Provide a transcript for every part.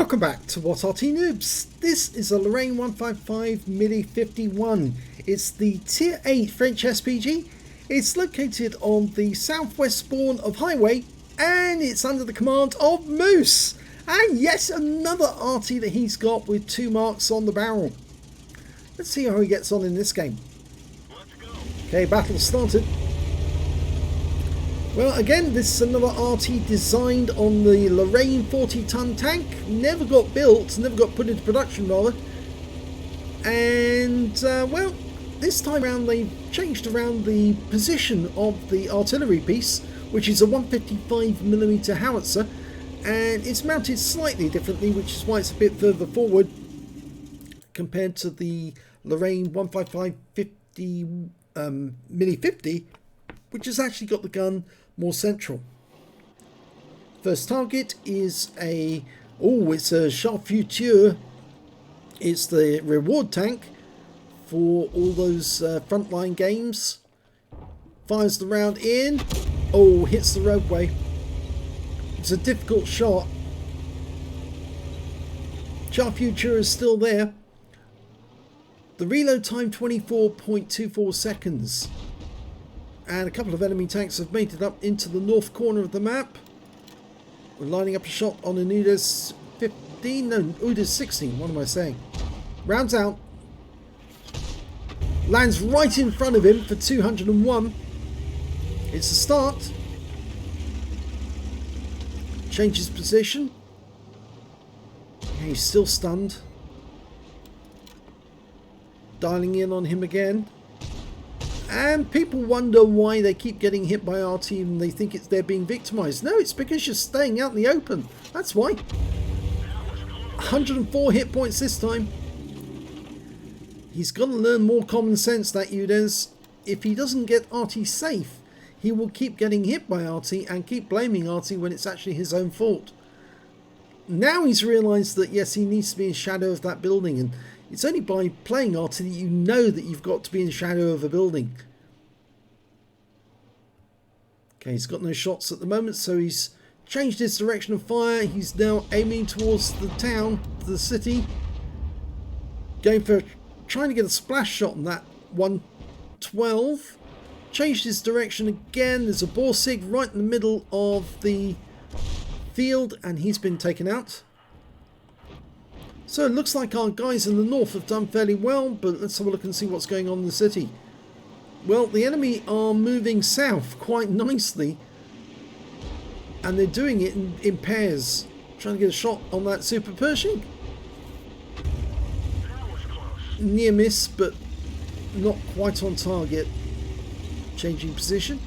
Welcome back to What Arty Noobs. This is a Lorraine 155 Mini 51. It's the Tier 8 French SPG. It's located on the southwest spawn of Highway and it's under the command of Moose. And yes, another Arty that he's got with 2 marks on the barrel. Let's see how he gets on in this game. Okay, battle started. Well, again, this is another Arty designed on the Lorraine 40-ton tank. Never got built, never got put into production rather. And, well, this time around they've changed around the position of the artillery piece, which is a 155mm howitzer. And it's mounted slightly differently, which is why it's a bit further forward compared to the Lorraine 155 Mini 50, which has actually got the gun more central. First target is it's a Charfuture. It's the reward tank for all those frontline games. Fires the round in. Oh, hits the roadway. It's a difficult shot. Charfuture is still there. The reload time 24.24 seconds. And a couple of enemy tanks have made it up into the north corner of the map. We're lining up a shot on an UDES 15, no, UDES 16, what am I saying? Rounds out. Lands right in front of him for 201. It's a start. Changes position. He's still stunned. Dialing in on him again. And people wonder why they keep getting hit by Arty and they think they're being victimized. No, it's because you're staying out in the open. That's why. 104 hit points this time. He's got to learn more common sense, that UDES. If he doesn't get Arty safe, he will keep getting hit by Arty and keep blaming Arty when it's actually his own fault. Now he's realized that yes, he needs to be in shadow of that building, and it's only by playing Arty that you know that you've got to be in the shadow of a building. Okay, he's got no shots at the moment, so he's changed his direction of fire. He's now aiming towards the town, the city. Trying to get a splash shot on that 112. Changed his direction again. There's a Borsig right in the middle of the field, and he's been taken out. So it looks like our guys in the north have done fairly well, but let's have a look and see what's going on in the city. Well, the enemy are moving south quite nicely, and they're doing it in pairs. Trying to get a shot on that Super Pershing. Near miss, but not quite on target. Changing position.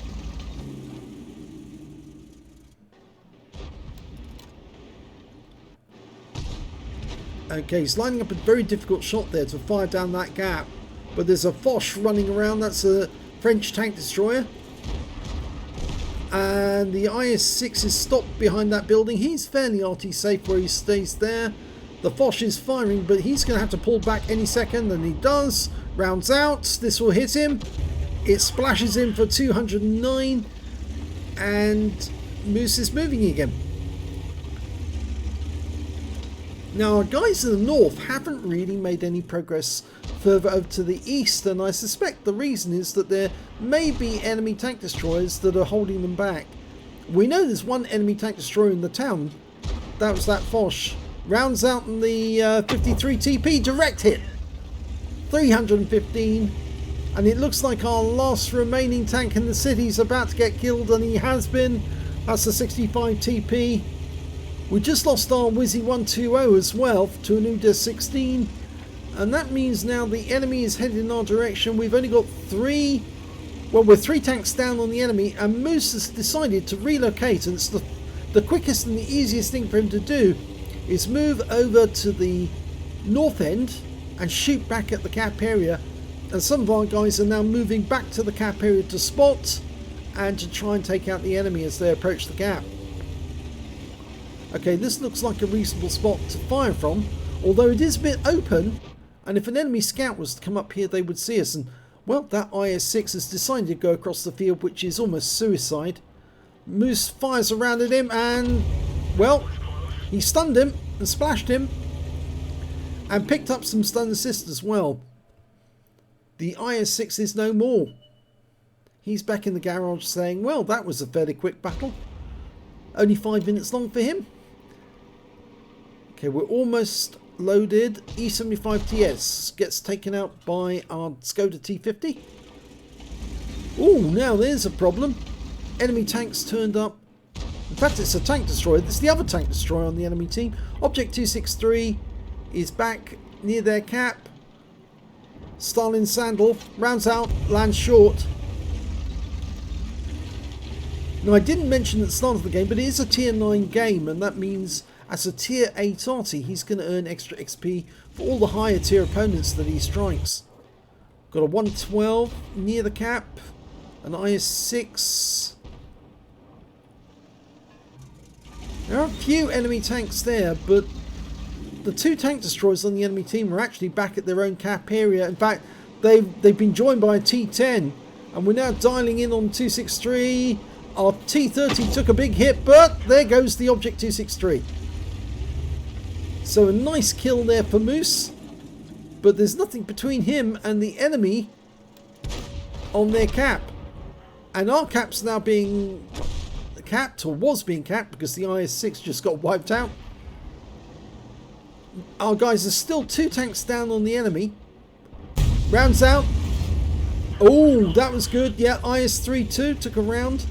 Okay, he's lining up a very difficult shot there to fire down that gap. But there's a Foch running around. That's a French tank destroyer. And the IS-6 is stopped behind that building. He's fairly Arty safe where he stays there. The Foch is firing, but he's going to have to pull back any second, and he does. Rounds out. This will hit him. It splashes him for 209. And Moose is moving again. Now, our guys in the north haven't really made any progress further over to the east, and I suspect the reason is that there may be enemy tank destroyers that are holding them back. We know there's one enemy tank destroyer in the town. That was that Foch. Rounds out in the 53 TP, direct hit. 315, and it looks like our last remaining tank in the city is about to get killed, and he has been. That's the 65 TP. We just lost our Wizzy 120 as well to an UDES 16, and that means now the enemy is headed in our direction. We've only got we're 3 tanks down on the enemy, and Moose has decided to relocate, and it's the quickest and the easiest thing for him to do is move over to the north end and shoot back at the cap area. And some of our guys are now moving back to the cap area to spot and to try and take out the enemy as they approach the gap. Okay, this looks like a reasonable spot to fire from, although it is a bit open, and if an enemy scout was to come up here they would see us, and well, that IS-6 has decided to go across the field, which is almost suicide. Moose fires around at him and, well, he stunned him. and splashed him. And picked up some stun assist as well. The IS-6 is no more. He's back in the garage saying, well, that was a fairly quick battle. Only 5 minutes long for him. Okay, we're almost loaded. E75TS gets taken out by our Skoda T50. Oh, now there's a problem. Enemy tanks turned up. In fact, it's a tank destroyer. This is the other tank destroyer on the enemy team. Object 263 is back near their cap. Stalin Sandal rounds out, lands short. Now, I didn't mention at the start of the game, but it is a tier 9 game, and that means as a tier 8 Arty, he's going to earn extra XP for all the higher tier opponents that he strikes. Got a 112 near the cap, an IS-6. There are a few enemy tanks there, but the 2 tank destroyers on the enemy team are actually back at their own cap area. In fact, they've been joined by a T10, and we're now dialing in on 263. Our T30 took a big hit, but there goes the Object 263. So a nice kill there for Moose, but there's nothing between him and the enemy on their cap. And our cap's now being capped, or was being capped, because the IS-6 just got wiped out. Our guys are still 2 tanks down on the enemy. Rounds out. Oh, that was good. Yeah, IS-3 too took a round.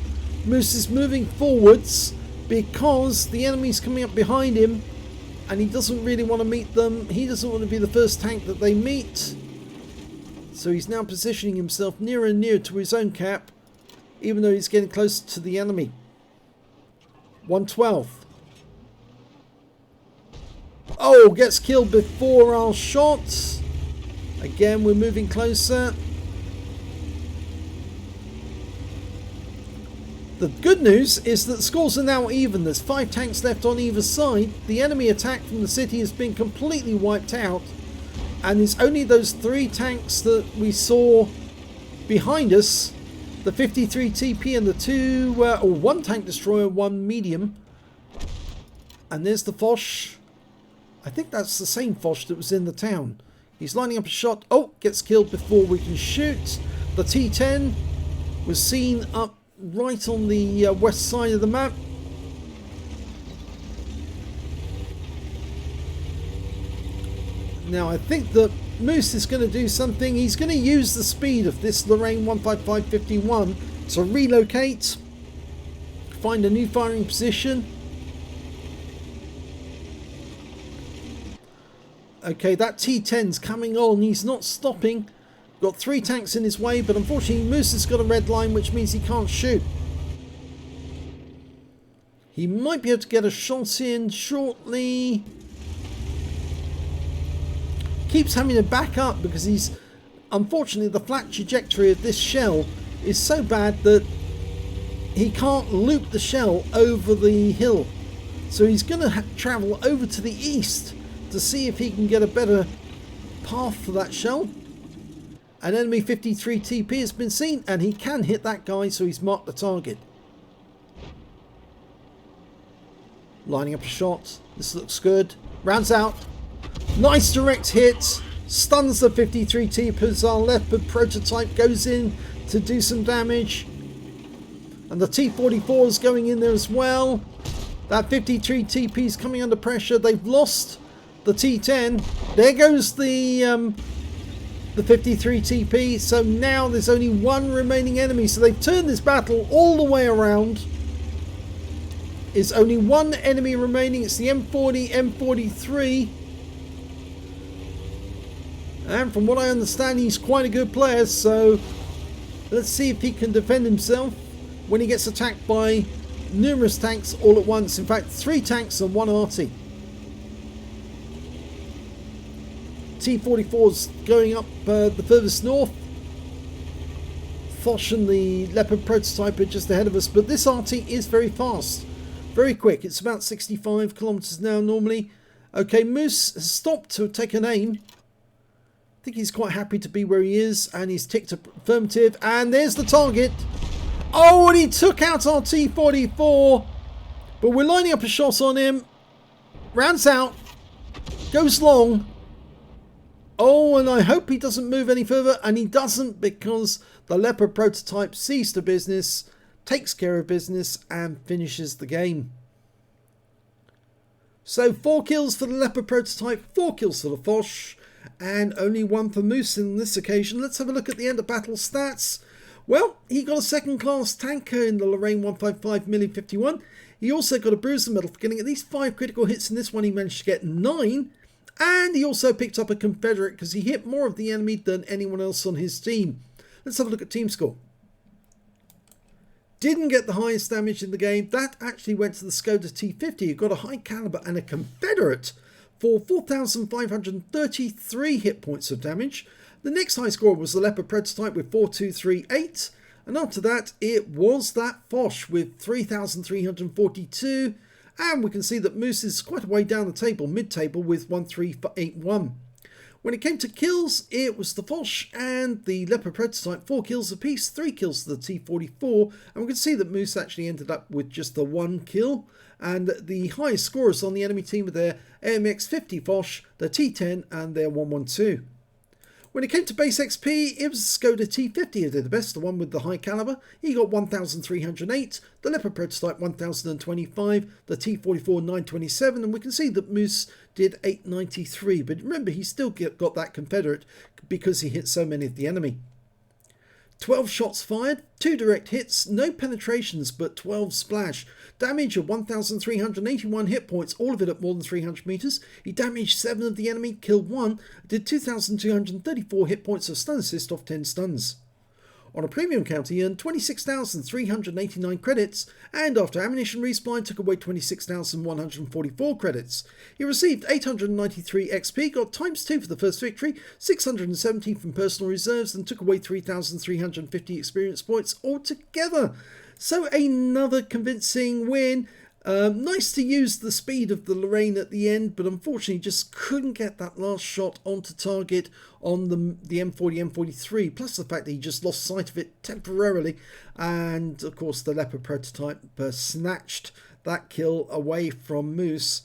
Moose is moving forwards because the enemy's coming up behind him and he doesn't really want to meet them. He doesn't want to be the first tank that they meet. So he's now positioning himself nearer and nearer to his own cap, even though he's getting closer to the enemy. 112. Oh, gets killed before our shot. Again, we're moving closer. The good news is that the scores are now even. There's 5 tanks left on either side. The enemy attack from the city has been completely wiped out. And it's only those 3 tanks that we saw behind us. The 53 TP and the 1 tank destroyer, 1 medium. And there's the Foch. I think that's the same Foch that was in the town. He's lining up a shot. Oh, gets killed before we can shoot. The T10 was seen up right on the west side of the map. Now I think that Moose is going to do something. He's going to use the speed of this Lorraine 15551 to relocate, find a new firing position. Okay, that T10's coming on. He's not stopping. Got 3 tanks in his way, but unfortunately Moose has got a red line, which means he can't shoot. He might be able to get a shot in shortly. Keeps having to back up because he's... Unfortunately, the flat trajectory of this shell is so bad that he can't loop the shell over the hill. So he's going to travel over to the east to see if he can get a better path for that shell. An enemy 53 TP has been seen, and he can hit that guy, so he's marked the target. Lining up a shot. This looks good. Rounds out. Nice direct hit. Stuns the 53 TP as our Leopard prototype goes in to do some damage. And the T44 is going in there as well. That 53 TP is coming under pressure. They've lost the T10. There goes the 53 TP. So now there's only 1 remaining enemy. So they've turned this battle all the way around. It's only 1 enemy remaining. It's the M40, M43. And from what I understand, he's quite a good player. So let's see if he can defend himself when he gets attacked by numerous tanks all at once. In fact, 3 tanks and 1 Arty. T44's going up the furthest north. Foch and the Leopard prototype are just ahead of us, but this Arty is very fast, very quick. It's about 65 kilometers an hour normally. Okay, Moose has stopped to take an aim. I think he's quite happy to be where he is, and he's ticked affirmative, and there's the target. Oh, and he took out our T44, but we're lining up a shot on him. Rounds out. Goes long. Oh, and I hope he doesn't move any further. And he doesn't, because the Leopard prototype sees to business, takes care of business, and finishes the game. So 4 kills for the Leopard prototype, 4 kills for the Foch, and only 1 for Moose on this occasion. Let's have a look at the end of battle stats. Well, he got a second class tanker in the Lorraine 155mm 51. He also got a bruiser medal for getting at least 5 critical hits. In this one he managed to get 9. And he also picked up a Confederate because he hit more of the enemy than anyone else on his team. Let's have a look at team score. Didn't get the highest damage in the game. That actually went to the Skoda T50, who got a high caliber and a Confederate for 4,533 hit points of damage. The next high score was the Leopard prototype with 4,238. And after that, it was that Foch with 3,342. And we can see that Moose is quite a way down the table, mid-table, with 1,381. When it came to kills, it was the Foch and the Leopard prototype, 4 kills apiece, 3 kills to the T44. And we can see that Moose actually ended up with just the 1 kill. And the highest scorers on the enemy team were their AMX50 Foch, their T10 and their 112. When it came to base XP, it was Skoda T50 who did the best, the one with the high caliber. He got 1,308, the Leopard prototype 1,025, the T44 927, and we can see that Moose did 893. But remember, he still got that Confederate because he hit so many of the enemy. 12 shots fired, 2 direct hits, no penetrations but 12 splash. Damage of 1,381 hit points, all of it at more than 300 meters. He damaged 7 of the enemy, killed 1, did 2,234 hit points of stun assist off 10 stuns. On a premium count, he earned 26,389 credits, and after ammunition resupply took away 26,144 credits. He received 893 XP, got ×2 for the first victory, 617 from personal reserves, and took away 3,350 experience points altogether. So another convincing win. Nice to use the speed of the Lorraine at the end, but unfortunately just couldn't get that last shot onto target on the M40, M43, plus the fact that he just lost sight of it temporarily. And of course the Leopard prototype snatched that kill away from Moose.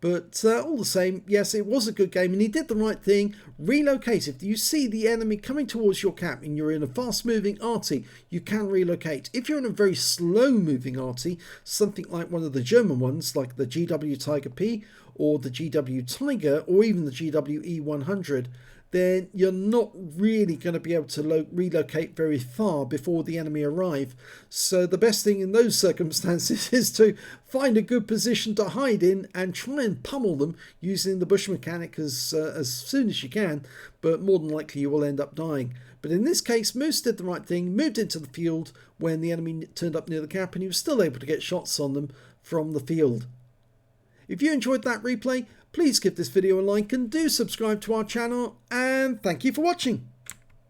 But all the same, yes, it was a good game and he did the right thing. Relocate. If you see the enemy coming towards your camp and you're in a fast-moving Arty, you can relocate. If you're in a very slow-moving Arty, something like one of the German ones, like the GW Tiger P or the GW Tiger or even the GW E100, then you're not really going to be able to relocate very far before the enemy arrive. So the best thing in those circumstances is to find a good position to hide in and try and pummel them using the bush mechanic as soon as you can, but more than likely you will end up dying. But in this case, Moose did the right thing, moved into the field when the enemy turned up near the camp, and he was still able to get shots on them from the field. If you enjoyed that replay, please give this video a like and do subscribe to our channel, and thank you for watching.